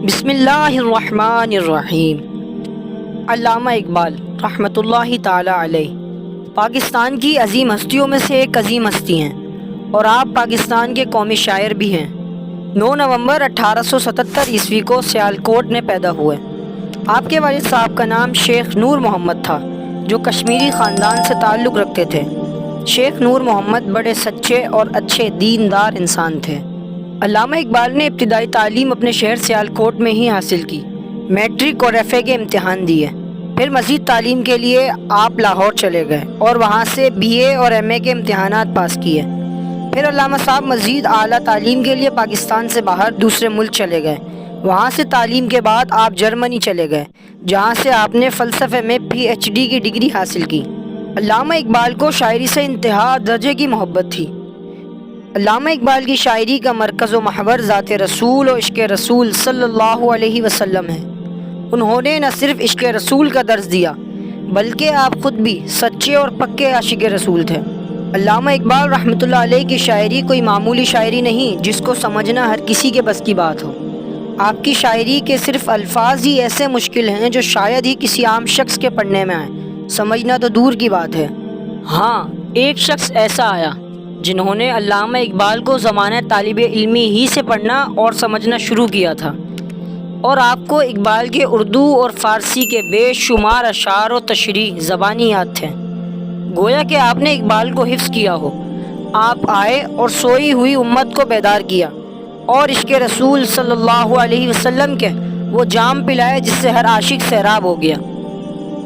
بسم اللہ الرحمن الرحیم۔ علامہ اقبال رحمۃ اللہ تعالی علیہ پاکستان کی عظیم ہستیوں میں سے ایک عظیم ہستی ہیں اور آپ پاکستان کے قومی شاعر بھی ہیں۔ 9 نومبر 1877 عیسوی کو سیالکوٹ میں پیدا ہوئے۔ آپ کے والد صاحب کا نام شیخ نور محمد تھا جو کشمیری خاندان سے تعلق رکھتے تھے۔ شیخ نور محمد بڑے سچے اور اچھے دیندار انسان تھے۔ علامہ اقبال نے ابتدائی تعلیم اپنے شہر سیالکوٹ میں ہی حاصل کی۔ میٹرک اور ایف اے کے امتحان دیے، پھر مزید تعلیم کے لیے آپ لاہور چلے گئے اور وہاں سے بی اے اور ایم اے کے امتحانات پاس کیے۔ پھر علامہ صاحب مزید اعلیٰ تعلیم کے لیے پاکستان سے باہر دوسرے ملک چلے گئے۔ وہاں سے تعلیم کے بعد آپ جرمنی چلے گئے جہاں سے آپ نے فلسفے میں پی ایچ ڈی کی ڈگری حاصل کی۔ علامہ اقبال کو شاعری سے انتہا درجے کی محبت تھی۔ علامہ اقبال کی شاعری کا مرکز و محور ذات رسول و عشق رسول صلی اللہ علیہ وسلم ہے۔ انہوں نے نہ صرف عشق رسول کا درس دیا بلکہ آپ خود بھی سچے اور پکے عاشق رسول تھے۔ علامہ اقبال رحمۃ اللہ علیہ کی شاعری کوئی معمولی شاعری نہیں جس کو سمجھنا ہر کسی کے بس کی بات ہو۔ آپ کی شاعری کے صرف الفاظ ہی ایسے مشکل ہیں جو شاید ہی کسی عام شخص کے پڑھنے میں آئیں، سمجھنا تو دور کی بات ہے۔ ہاں، ایک شخص ایسا آیا جنہوں نے علامہ اقبال کو زمانہ طالب علمی ہی سے پڑھنا اور سمجھنا شروع کیا تھا، اور آپ کو اقبال کے اردو اور فارسی کے بے شمار اشعار و تشریح زبانی یاد تھے، گویا کہ آپ نے اقبال کو حفظ کیا ہو۔ آپ آئے اور سوئی ہوئی امت کو بیدار کیا اور عشق رسول صلی اللہ علیہ وسلم کے وہ جام پلائے جس سے ہر عاشق سیراب ہو گیا،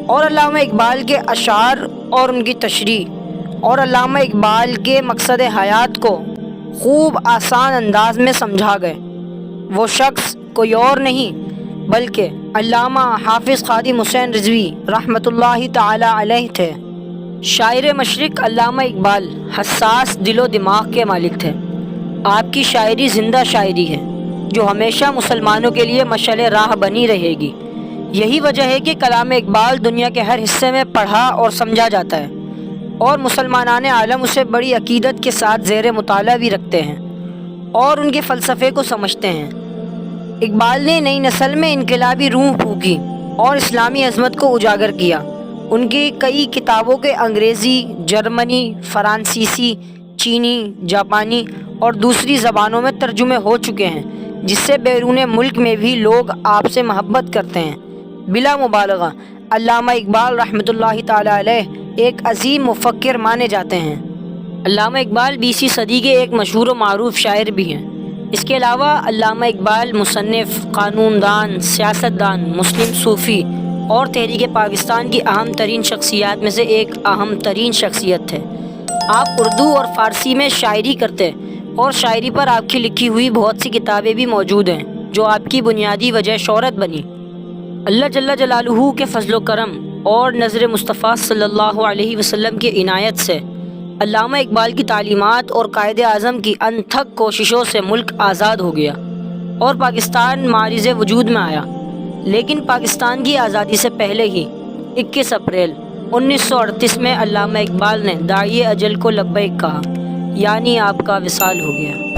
اور علامہ اقبال کے اشعار اور ان کی تشریح اور علامہ اقبال کے مقصد حیات کو خوب آسان انداز میں سمجھا گئے۔ وہ شخص کوئی اور نہیں بلکہ علامہ حافظ خادم حسین رضوی رحمۃ اللہ تعالی علیہ تھے۔ شاعر مشرق علامہ اقبال حساس دل و دماغ کے مالک تھے۔ آپ کی شاعری زندہ شاعری ہے جو ہمیشہ مسلمانوں کے لیے مشعل راہ بنی رہے گی۔ یہی وجہ ہے کہ کلام اقبال دنیا کے ہر حصے میں پڑھا اور سمجھا جاتا ہے، اور مسلمانان عالم اسے بڑی عقیدت کے ساتھ زیر مطالعہ بھی رکھتے ہیں اور ان کے فلسفے کو سمجھتے ہیں۔ اقبال نے نئی نسل میں انقلابی روح پھونکی اور اسلامی عظمت کو اجاگر کیا۔ ان کی کئی کتابوں کے انگریزی، جرمنی، فرانسیسی، چینی، جاپانی اور دوسری زبانوں میں ترجمے ہو چکے ہیں جس سے بیرون ملک میں بھی لوگ آپ سے محبت کرتے ہیں۔ بلا مبالغہ علامہ اقبال رحمۃ اللہ تعالی علیہ ایک عظیم مفکر مانے جاتے ہیں۔ علامہ اقبال 20ویں صدی کے ایک مشہور و معروف شاعر بھی ہیں۔ اس کے علاوہ علامہ اقبال مصنف، قانون دان، سیاست دان، مسلم صوفی اور تحریک پاکستان کی اہم ترین شخصیات میں سے ایک اہم ترین شخصیت تھے۔ آپ اردو اور فارسی میں شاعری کرتے اور شاعری پر آپ کی لکھی ہوئی بہت سی کتابیں بھی موجود ہیں جو آپ کی بنیادی وجہ شہرت بنی۔ اللہ جل جلالہ کے فضل و کرم اور نظر مصطفیٰ صلی اللہ علیہ وسلم کی عنایت سے علامہ اقبال کی تعلیمات اور قائد اعظم کی انتھک کوششوں سے ملک آزاد ہو گیا اور پاکستان معرض وجود میں آیا۔ لیکن پاکستان کی آزادی سے پہلے ہی 21 اپریل 1938 میں علامہ اقبال نے داعی اجل کو لبیک کہا، یعنی آپ کا وصال ہو گیا۔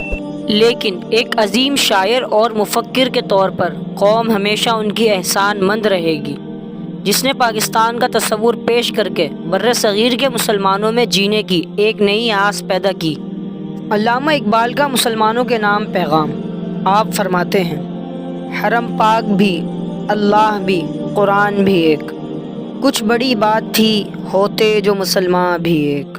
لیکن ایک عظیم شاعر اور مفکر کے طور پر قوم ہمیشہ ان کی احسان مند رہے گی جس نے پاکستان کا تصور پیش کر کے بر صغیر کے مسلمانوں میں جینے کی ایک نئی آس پیدا کی۔ علامہ اقبال کا مسلمانوں کے نام پیغام۔ آپ فرماتے ہیں، حرم پاک بھی، اللہ بھی، قرآن بھی ایک، کچھ بڑی بات تھی ہوتے جو مسلمان بھی ایک۔